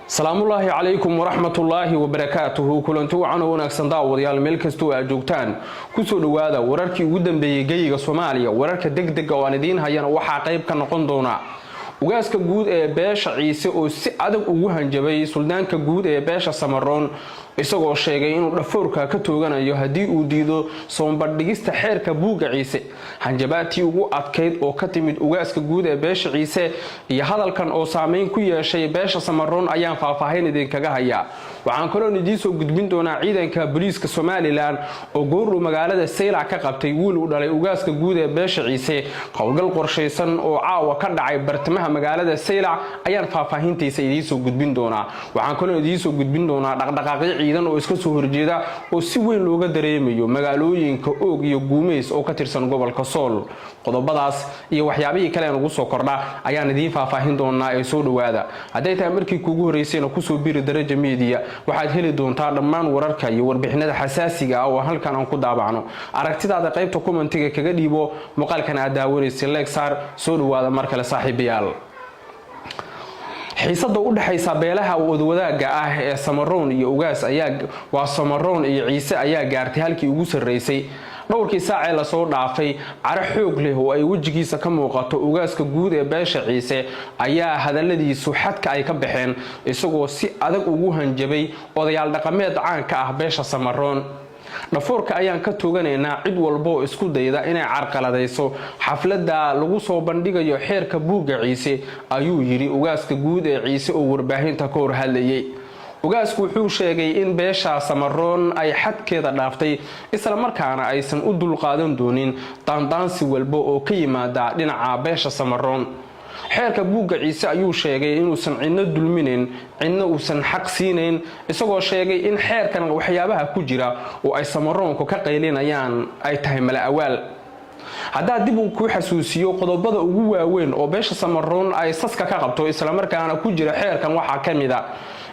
السلام الله عليكم ورحمة الله وبركاته كلنتو عنا ونكسن داوديال meel kasto aad joogtaan ku soo dhawaada wararkii ugu dambeeyay geyga Soomaaliya wararka degdeg oo aan idin hayana waxa qayb ka noqon doona ugaaska guud ee beesha Ciise oo si adag ugu hanjabay suldaanka guud ee beesha Samaroon isagoo sheegay inuu dhafoorka ka tooganayo hadii uu diido soonbadhigista xeerka buuga Ciise hanjabaadii ugu adkeyd oo ka timid ugaaska guud ee beesha Ciise iyo hadalkan oo saameyn ku yeeshay beesha Samaroon ayaan faahfaahin idin kaga hayaa waxaan kaloo idin soo gudbin doonaa ciidanka booliiska Soomaaliland oo goor magaalada Seylac ka qabtay wiil u dhalay ugaaska guud ee beesha Ciise qowgal qorsheysan oo caawa ka dhacay bartamaha magaalada Seylac ayaan faahfaahintiisa idin soo gudbin doonaa waxaan kaloo idin soo gudbin doonaa dhaqdhaqaaqyo ciidan oo iska soo horjeeda oo si weyn looga dareemayo magaalooyinka Og iyo Guumeys oo ka tirsan gobolka Sool qodobadaas iyo waxyaabihii kale ugu soo kordha ayaan idin faahfaahin doonaa ee soo dhawaada haday tahay markii kuugu horeysayna ku soo biri daraja media waxaad heli doontaa dhammaan wararka iyo warbixinada xasaasiga ah oo halkan aan ku daabacno aragtidaada qaybta commentiga kaga dhiibo muuqaalkan aad daawanaysid like saar soo dhawaada mar kale saaxiibayaal xiisada u dhaxaysa beelaha wadaaga ah ee Samaroon iyo ugaas waa Samaroon iyo Ciise ayaa gaartay halkii ugu sareysay dhowrkii saac ee la soo dhaafay cara xoog leh oo ay wajigiisa ka muuqato ugaaska guud ee beesha Ciise ayaa hadaladiisu xadka ay ka baxeen isagoo si adag ugu hanjabay odayaal dhaqameed caan ka ah beesha Samaroon dhafoorka ayaan ka tooganeynaa cid walba oo isku dayda inay carqaladayso xafladda lagu soo bandhigayo xeerka buuga Ciise ayuu yiri ugaaska guud ee Ciise oo warbaahinta ka hor hadlayay ugaasku wuxuu sheegay in beesha Samaroon ay xadkeeda dhaaftay isla markaana aysan u dulqaadan doonin daandaansi walba oo ka yimaada dhinaca beesha Samaroon xeerka buuga Ciise ayuu sheegay inuusan cidna dulminayn cidna uusan xaq siinayn isagoo sheegay in xeerkan waxyaabaha ku jira oo ay Samaroonku ka qaylinayaan ay tahay mala awaal hadaa dib uu ku xasuusiyo qodobada ugu waaweyn oo beesha Samaroon ay saska ka qabto isla markaana ku jira xeerkan waxa kamida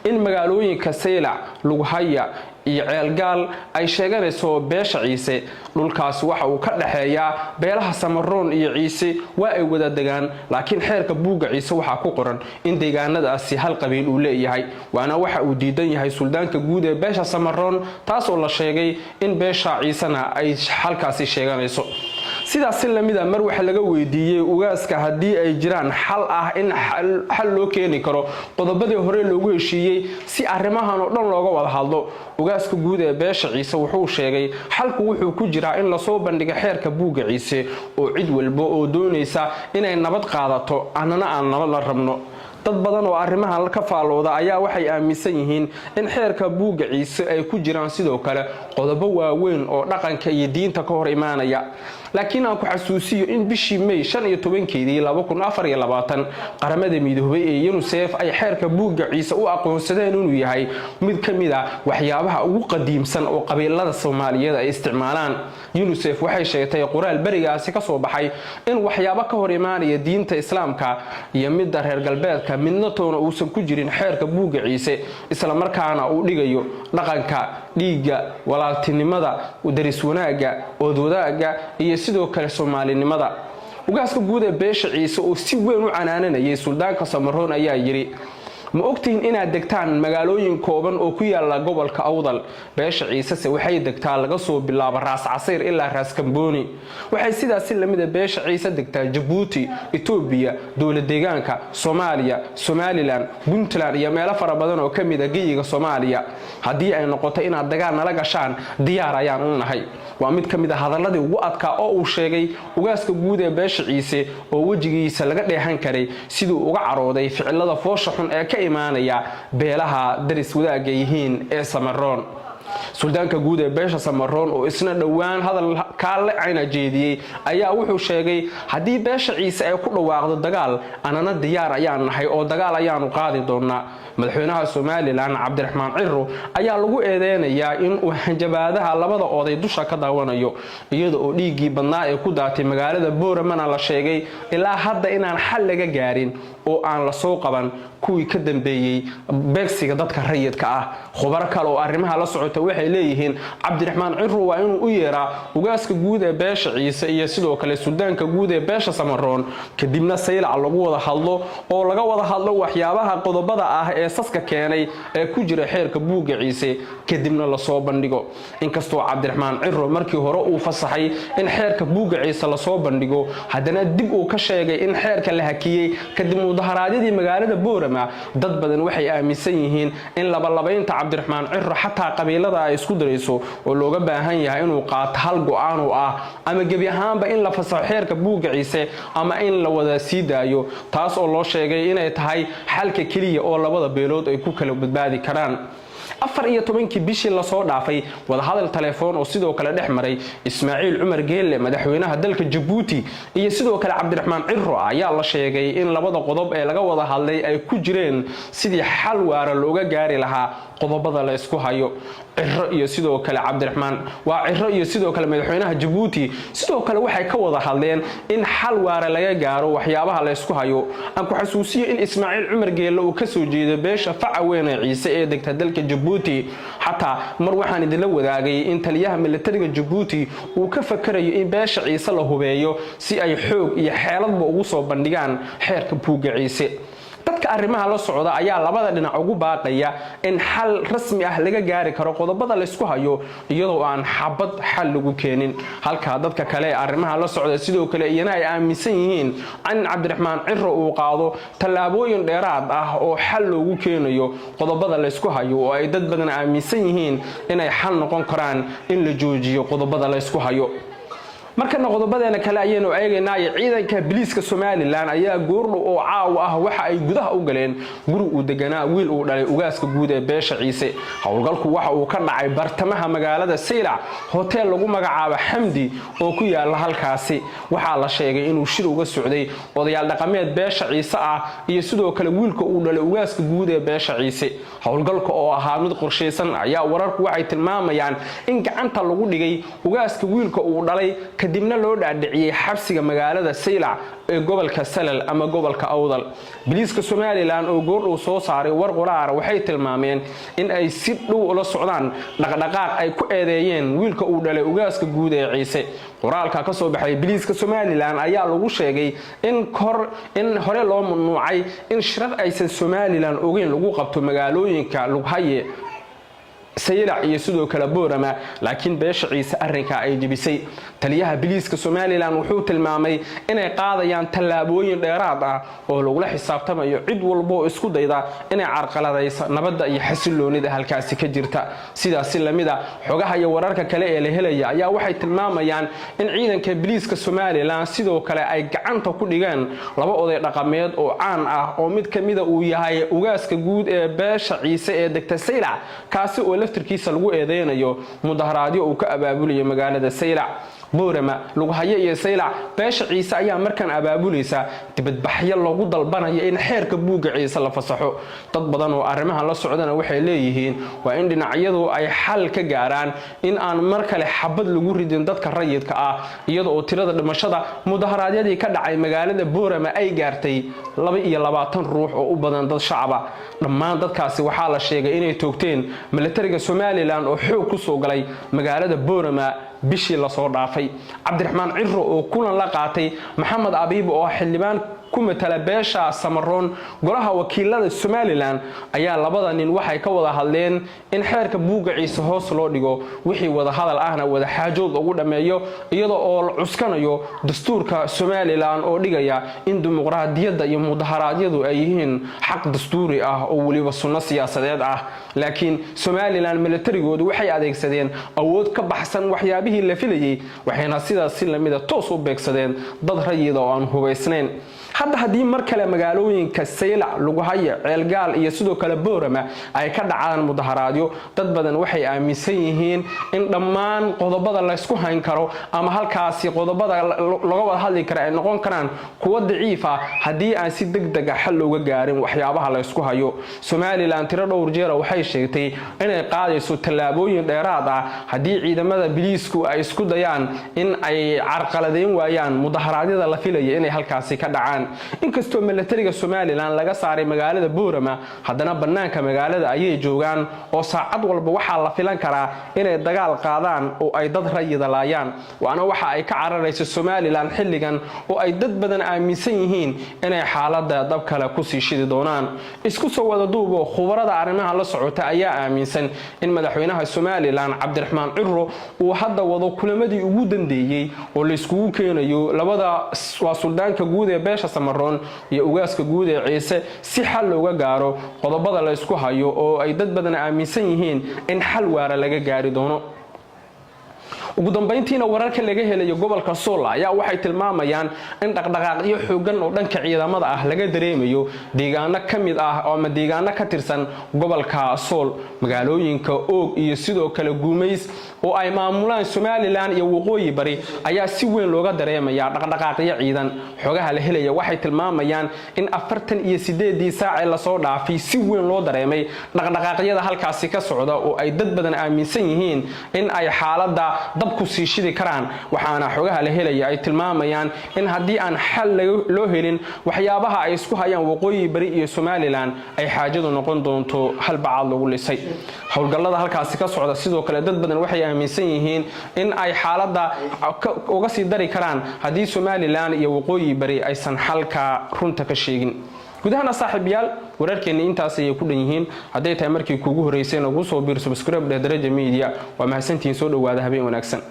in magaalooyinka Seylac Lughaya iyo Ceelgaal ay sheeganayso beesha Ciise dhulkaas waxa uu ka dhaxeeyaa beelaha Samaroon iyo Ciise waa ay wada degaan laakiin xeerka buuga Ciise waxa ku qoran in deegaanadaasi hal qabiil uu leeyahay waana waxa uu diidan yahay suldaanka guud ee beesha Samaroon taas oo la sheegay in beesha Ciisena ay halkaasi sheeganayso sidaas lamida mar waxa laga weydiiyay ugaaska hadii ay jiraan xal ah in xal loo keeni karo qodobadii hore loogu heshiiyay si arrimahan oo dhan looga wada hadlo ugaaska guud ee beesha Ciise wuxuu sheegay xalku wuxuu ku jiraa in la soo bandhigo xeerka buuga Ciise oo cid walba oo doonaysa inay nabad qaadato annana aan nabad la rabno dad badan oo arrimaha ka faalooda ayaa waxay aaminsan yihiin in xeerka buuga Ciise ay ku jiraan sidoo kale qodobo waaweyn oo dhaqanka iyo diinta ka hor imaanaya laakiin aan ku xasuusiyo in bishii May 15keedii 2024 qaramada midoobay ee UNICEF ay xeerka buuga Ciise u aqoonsadeen inuu yahay mid kamid ah waxyaabaha ugu qadiimsan oo qabiilada Soomaaliyeed ay isticmaalaan UNICEF waxay sheegtay qoraal barigaasi ka soo baxay in waxyaabo ka hor imaanaya diinta Islaamka iyo mid reer galbeedka midna toona uusan ku jirin xeerka buuga Ciise isla markaana uu dhigayo dhaqanka dhiiga walaaltinimada daris wanaaga wadaaga iyo sidoo kale Soomaalinimada ugaaska guud ee beesha Ciise oo si weyn u canaananayay suldaanka Samaroon ayaa yiri ma ogtiin inaad degtaan magaalooyin kooban oo ku yaala gobolka Awdal beesha Ciise waxay degtaa laga soo bilaabo Raas Casiir ilaa Raas Kambooni waxay sidaas lamida beesha Ciise degtaa Djibouti Ethiopia dowlad deegaanka Soomaaliya Somaliland Puntland iyo meelo fara badan oo kamid ah geeyiga Soomaaliya hadii ay noqoto inaad dagaal nala gashaan diyaar ayaan u nahay waa mid kamid ah hadaladii ugu adkaa oo uu sheegay ugaaska guud ee beesha Ciise oo wajigiisa laga dheehan karay sidoo uga carooday ficilada foosha xun ee ka imaanaya beelaha daris wadaaga yihiin ee Samaroon suldaanka guud ee beesha Samaroon oo isna dhawaan hadal kaale ayna jeediyay ayaa wuxuu sheegay hadii beesha Ciise ay ku dhawaaqdo dagaal anana diyaar ayaan nahay oo dagaal ayaanu qaadi doonaa madaxweynaha Soomaaliland Cabdiraxmaan Cirro ayaa lagu eedeynayaa in uu hanjabaadaha labada oday dusha ka daawanayo iyadoo oo dhiigii badnaa ee ku daatay magaalada Boorama la sheegay ilaa hadda inaan xal laga gaarin oo aan la soo qaban kuwii ka dambeeyay beegsiga dadka rayidka ah. khubar kale oo arrimaha la socota waxay leeyihiin Cabdiraxmaan Ciro waa inuu u yeeraa ugaaska guud ee beesha Ciise iyo sidoo kale suldaanka guud ee beesha Samaroon kadibna Saylac lagu wada hadlo oo laga wada hadlo waxyaabaha qodobada ah ee saska keenay ee ku jira xeerka buugga Ciise kadibna la soo bandhigo. inkastoo Cabdiraxmaan Ciro markii hore uu fasaxay in xeerka buugga Ciise la soo bandhigo haddana dib uu ka sheegay in xeerka la hakiyay kadib mudaharaadyadii magaalada Boorama. dad badan waxay aaminsan yihiin in labalabaynta Cabdiraxmaan Ciro xataa qabiilada ay isku darayso oo looga baahan yahay inuu qaato hal go'aan oo ah ama gebi ahaanba in la fasaxo xeerka buugga Ciise ama in la wada sii daayo, taas oo loo sheegay inay tahay xalka kaliya oo labada beelood ay ku kala badbaadi karaan. 14 bishii la soo dhaafay wada hadal telefoon oo sidoo kale dhex maray Ismaaciil Cumar Geelle madaxweynaha dalka Djibouti iyo sidoo kale Cabdiraxmaan Ciro ayaa la sheegay in labada qodob ee laga wada hadlay ay ku jireen sidii xal waara looga gaari lahaa qodobada la isku hayo. Ciro iyo sidoo kale Cabdiraxmaan Ciro iyo sidoo kale madaxweynaha Djibouti sidoo kale waxay ka wada hadleen in xal waara laga gaaro waxyaabaha la isku hayo. aan ku xasuusiyo in Ismaaciil Cumar Geelle uu ka soo jeedo beesha Facaweyn ee Ciise ee degta dalka Djibouti. xataa mar waxaan idin wadaagay in taliyaha militariga Djibouti uu ka fakarayo in beesha Ciise la hubeeyo si ay xoog iyo xeeladba ugu soo bandhigaan xeerka buugga Ciise. dadka arrimaha la socda ayaa labada dhinac ugu baaqaya in xal rasmi ah laga gaari karo qodobada la isku hayo iyadoo aan xabad xal lagu keenin. halka dadka kale arrimaha la socda sidoo kale iyana ay aaminsan yihiin in Cabdiraxmaan Ciro uu qaado tallaabooyin dheeraad ah oo xal loogu keenayo qodobada la isku hayo oo ay dad badan aaminsan yihiin inay xal noqon karaan in la joojiyo qodobada la isku hayo. markana qodobadeena kale ayaynu eegaynaa ciidanka biliiska Somaliland ayaa goordhow oo caaw ah waxa ay gudaha u galeen guri uu deganaa wiil uu dhalay ugaaska guud ee beesha Ciise. howlgalku waxa uu ka dhacay bartamaha magaalada Saylac hotel lagu magacaabo Xamdi oo ku yaala halkaasi. waxaa la sheegay inuu shir uga socday odayaal dhaqameed beesha Ciise ah iyo sidoo kale wiilka uu dhalay ugaaska guud ee beesha Ciise. howlgalka oo ahaa mid qorsheysan ayaa wararku waxay tilmaamayaan in gacanta lagu dhigay ugaaska wiilka uu dhalay kadibna loo dhaadhiciyay xabsiga magaalada Saylac ee gobolka Salal ama gobolka Awdal. biliiska Somaliland oo goordhow soo saaray war qoraar waxay tilmaameen in ay si dhow ula socdaan dhaqdhaqaaq ay ku eedeeyeen wiilka uu dhalay ugaaska guud ee Ciise. qoraalka ka soo baxay biliiska Somaliland ayaa lagu sheegay in hore loo mamnuucay in shirar aysan Somaliland ogeyn lagu qabto magaalooyinka Lughaye Saylac iyo sidoo kale Boorama, laakiin beesha Ciise arrinka ay dibisay. taliyaha biliiska Somaliland wuxuu tilmaamay inay qaadayaan tallaabooyin dheeraad ah oo lagula xisaabtamayo cid walba oo isku dayda inay carqaladayso nabadda iyo xasiloonida halkaasi ka jirta. sidaas lamida xogaha iyo wararka kale ee la helaya ayaa waxay tilmaamayaan in ciidanka biliiska Somaliland sidoo kale ay gacanta ku dhigaan laba oday dhaqameed oo caan ah oo mid kamida uu yahay ugaaska guud ee beesha Ciise ee degta Saylac, kaasi oo laftirkiisa lagu eedeynayo mudaharaadyo uu ka abaabulay magaalada Saylac. Boorama, Lughaye iyo Saylac beesha Ciise ayaa markan abaabulaysa dibadbaxyo lagu dalbanayo in xeerka buugga Ciise la fasaxo. dad badan oo arrimaha la socdana waxay leeyihiin waa in dhinacyadu ay xal ka gaaraan in aan mar kale xabad lagu ridin dadka rayidka ah iyadoo tirada dhimashada mudaharaadyadii ka dhacay magaalada Boorama ay gaartay 22 ruux oo u badan dad shacab ah. dhammaan dadkaasi waxaa la sheegay inay toogteen militariga Somaliland oo xoog ku soo galay magaalada Boorama bishii la soo dhaafay. Cabdiraxmaan Ciro oo kulan la qaatay Maxamed Abiib oo xildhibaan ku matala beesha Samaroon golaha wakiilada Somaliland ayaa labada nin waxay ka wada hadleen in xeerka buugga Ciise hoos loo dhigo wixii wada hadal ahna wada xaajood ugu dhameeyo iyadoo oo la cuskanayo dastuurka Somaliland oo dhigaya in dimuqraadiyadda iyo mudaharaadyadu ay yihiin xaq dastuuri ah oo waliba sunno siyaasadeed ah. laakiin Somaliland militarigoodu waxay adeegsadeen awood ka baxsan waxyaabihii la filayay waxayna sidaas si lamida toos u beegsadeen dad rayid oo aan hubaysnayn. hadda haddii mar kale magaalooyinka Saylac, Lughaye, Ceelgaal iyo sidoo kale Boorama ay ka dhacaan mudaharaadyo, dad badan waxay aaminsan yihiin in dhammaan qodobada la isku hayn karo ama halkaasi qodobada laga wada hadli karo ay noqon karaan kuwa daciif ah haddii aan si degdeg ah xal looga gaarin waxyaabaha la isku hayo. Somaliland tiro dhowr jeer waxay sheegtay inay qaadayso tallaabooyin dheeraad ah haddii ciidamada biliisku ay isku dayaan in ay carqaladeyn waayaan mudaharaadyada la filayo inay halkaasi ka dhacaan. inkastoo militariga Somaliland laga saaray magaalada Boorama haddana banaanka magaalada ayay joogaan oo saacad walba waxa la filan karaa inay dagaal qaadaan oo ay dad rayida laayaan waana waxa ay ka cararayso Somaliland xilligan oo ay dad badan aaminsan yihiin inay xaaladda dab kale ku sii shidi doonaan isku soo wada duubo khubarada arrimaha la socota ayaa aaminsan in madaxweynaha Somaliland Cabdiraxmaan Cirro uu hadda wado kulamadii ugu dandeeyay oo la isku keenayo labada waa suldaanka guud ee beesha Samaroon iyo ugaaska guud ee Ciise si xal looga gaaro qodobada la isku hayo oo ay dad badan aaminsan yihiin in xal waara laga gaari doono ugu dambeyntiina wararka laga helayo gobolka Sool ayaa waxay tilmaamayaan in dhaqdhaqaaqyo xoogan oo dhanka ciidamada ah laga dareemayo deegaano kamid ah oo ma deegaano ka tirsan gobolka Sool magaalooyinka Oog iyo sidoo kale Guumeys oo ay maamulaan Somaliland iyo Waqooyi Bari ayaa si weyn looga dareemaya dhaqdhaqaaqyo ciidan xogaha la helaya waxay tilmaamayaan in 48 saac la soo dhaafay si weyn loo dareemay dhaqdhaqaaqyada halkaasi ka socda oo ay dad badan aaminsan yihiin in ay xaaladda dabku sii shidi karaan waxaana xogaha la helaya ay tilmaamayaan in haddii aan xal loo helin waxyaabaha ay isku hayaan Waqooyi Bari iyo Somaliland ay xaajadu noqon doonto hal bacaad lagu lisay howlgallada halkaasi ka socda sidoo kale dad badan waxay aaminsan yihiin in ay xaaladda uga sii dari karaan haddii Somaliland iyo Waqooyi Bari aysan xalka runta ka sheegin gudaha saaxiibayaal wararkeena intaas ay ku dhan yihiin haday tahay markii kuugu horeysay nagu soo biir subscribe daraja media waa mahadsantiin soo dhawaada habeen wanaagsan